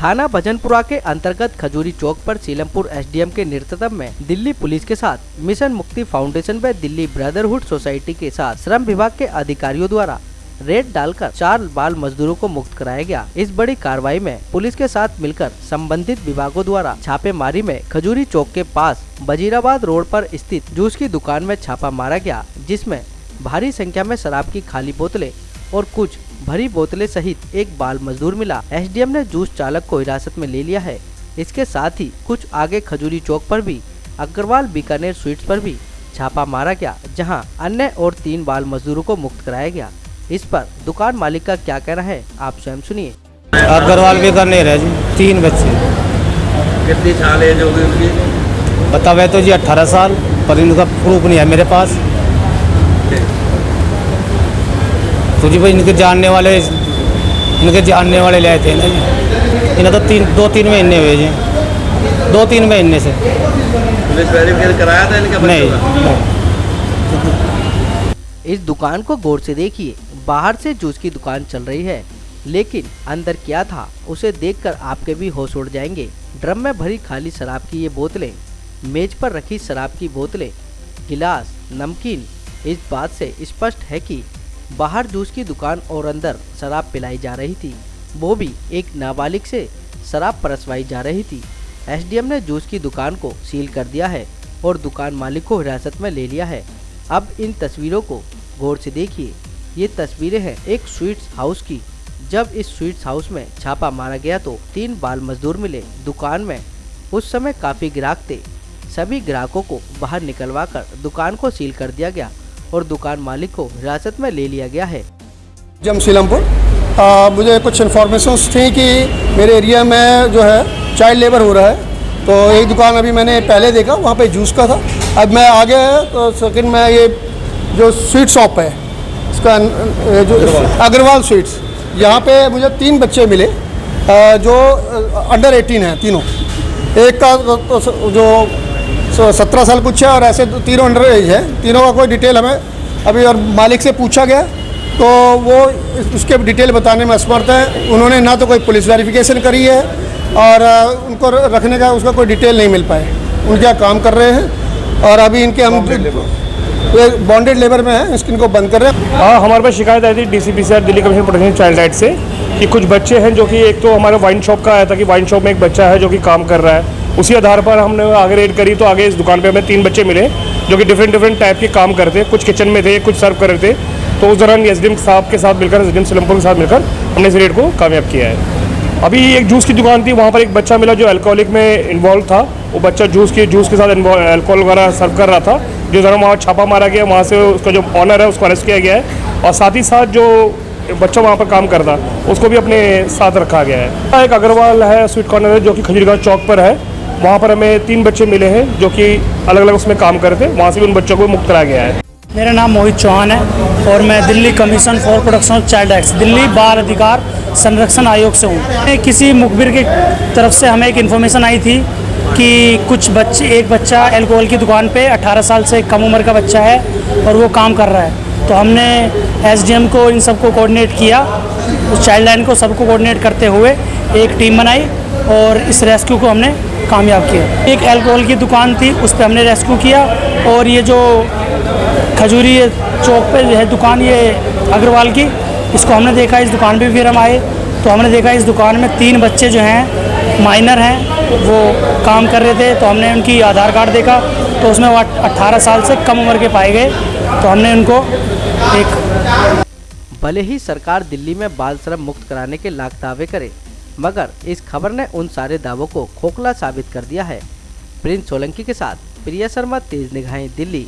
थाना भजनपुरा के अंतर्गत खजूरी चौक पर सीलमपुर एसडीएम के नेतृत्व में दिल्ली पुलिस के साथ मिशन मुक्ति फाउंडेशन व दिल्ली ब्रदरहुड सोसाइटी के साथ श्रम विभाग के अधिकारियों द्वारा रेड डालकर 4 बाल मजदूरों को मुक्त कराया गया। इस बड़ी कार्रवाई में पुलिस के साथ मिलकर संबंधित विभागों द्वारा छापेमारी में खजूरी चौक के पास वजीराबाद रोड पर स्थित जूस की दुकान में छापा मारा गया, जिसमें भारी संख्या में शराब की खाली बोतलें और कुछ भरी बोतलें सहित एक बाल मजदूर मिला। एसडीएम ने जूस चालक को हिरासत में ले लिया है। इसके साथ ही कुछ आगे खजूरी चौक पर भी अग्रवाल बीकानेर स्वीट्स पर भी छापा मारा गया, जहां अन्य और 3 बाल मजदूरों को मुक्त कराया गया। इस पर दुकान मालिक का क्या कहना है, आप स्वयं सुनिए। अग्रवाल बीकानेर है जी, 3 बच्चे। कितनी साल एज होगी उनकी? बतावे तो जी 18 साल, पर इनका प्रूफ नहीं है मेरे पास। तो जी भाई इनके जानने वाले ले थे ना जी। इन्हें तो 2-3 महीने हुए जी, 2-3 महीने से। पुलिस वेरिफिकेशन कराया था इनका? नहीं। इस दुकान को गौर से देखिए। बाहर से जूस की दुकान चल रही है, लेकिन अंदर क्या था उसे देखकर आपके भी होश उड़ जाएंगे। ड्रम में भरी खाली शराब की ये बोतलें, मेज पर रखी शराब की बोतलें, गिलास, नमकीन। इस बात से स्पष्ट है कि बाहर जूस की दुकान और अंदर शराब पिलाई जा रही थी, वो भी एक नाबालिग से शराब परसवाई जा रही थी। एसडीएम ने जूस की दुकान को सील कर दिया है और दुकान मालिक को हिरासत में ले लिया है। अब इन तस्वीरों को गौर से देखिए। ये तस्वीरें हैं एक स्वीट्स हाउस की। जब इस स्वीट्स हाउस में छापा मारा गया तो 3 बाल मजदूर मिले दुकान में। उस समय काफी ग्राहक थे। सभी ग्राहकों को बाहर निकलवाकर दुकान को सील कर दिया गया और दुकान मालिक को हिरासत में ले लिया गया है। जम सीलमपुर मुझे कुछ इन्फॉर्मेशंस थी कि मेरे एरिया में जो है चाइल्ड लेबर हो रहा है, तो एक दुकान अभी मैंने पहले देखा, वहाँ पे जूस का था। अब मैं आगे तो सेकंड में ये जो स्वीट शॉप है इसका जो अग्रवाल स्वीट्स, यहाँ पे मुझे 3 बच्चे मिले जो अंडर 18 हैं तीनों। एक का तो जो 17 साल कुछ है और ऐसे तीनों अंडर एज है। तीनों का कोई डिटेल हमें अभी और मालिक से पूछा गया तो वो उसके डिटेल बताने में असमर्थ है। उन्होंने ना तो कोई पुलिस वेरिफिकेशन करी है और उनको रखने का उसका कोई डिटेल नहीं मिल पाए। उनका काम कर रहे हैं और अभी इनके हम बॉन्डेड लेबर में है, इनको बंद कर रहे हैं। हाँ, हमारे पास शिकायत आई थी DCPCR Delhi commission protection child right से कि कुछ बच्चे हैं जो कि एक तो हमारे वाइन शॉप का आया था कि वाइन शॉप में एक बच्चा है जो कि काम कर रहा है। उसी आधार पर हमने आगे रेड करी तो आगे इस दुकान पे हमें 3 बच्चे मिले जो कि डिफरेंट टाइप के काम करते, कुछ किचन में थे, कुछ सर्व कर रहे थे। तो उस दौरान एसडीएम साहब के साथ मिलकर, एसडीएम सीलमपुर के साथ मिलकर हमने इस रेड को कामयाब किया है। अभी एक जूस की दुकान थी, वहाँ पर एक बच्चा मिला जो अल्कोहलिक में इन्वॉल्व था। वो बच्चा जूस के साथ अल्कोहल वगैरह सर्व कर रहा था। जो जरा वहाँ छापा मारा गया, वहाँ से उसका जो ऑनर है उसको अरेस्ट किया गया है और साथ ही साथ जो बच्चा वहाँ पर काम करता उसको भी अपने साथ रखा गया है। एक अग्रवाल है स्वीट कॉर्नर है जो कि खजूरीगांव चौक पर है। वहाँ पर हमें 3 बच्चे मिले हैं जो कि अलग अलग उसमें काम करते, वहाँ से भी उन बच्चों को मुक्त कराया गया है। मेरा नाम मोहित चौहान है और मैं Delhi commission for protection of child rights Delhi बाल अधिकार संरक्षण आयोग से हूँ। किसी मुखबिर की तरफ से हमें एक इन्फॉर्मेशन आई थी कि कुछ बच्चे, एक बच्चा अल्कोहल की दुकान पे 18 साल से कम उम्र का बच्चा है और वो काम कर रहा है। तो हमने एसडीएम को इन सबको कोऑर्डिनेट किया, उस चाइल्ड लाइन को सबको कोऑर्डिनेट करते हुए एक टीम बनाई और इस रेस्क्यू को हमने कामयाब किया। एक अल्कोहल की दुकान थी, उस पर हमने रेस्क्यू किया और ये जो खजूरी चौक पे है दुकान, ये अग्रवाल की, इसको हमने देखा। इस दुकान पे फिर हम आए तो हमने देखा इस दुकान में 3 बच्चे जो हैं माइनर हैं, वो काम कर रहे थे। तो हमने उनकी आधार कार्ड देखा तो उसमें वो 18 साल से कम उम्र के पाए गए, तो हमने उनको एक। भले ही सरकार दिल्ली में बाल श्रम मुक्त कराने के लाख दावे करे, मगर इस खबर ने उन सारे दावों को खोखला साबित कर दिया है। प्रिंस सोलंकी के साथ प्रिया शर्मा, तेज निगाहें, दिल्ली।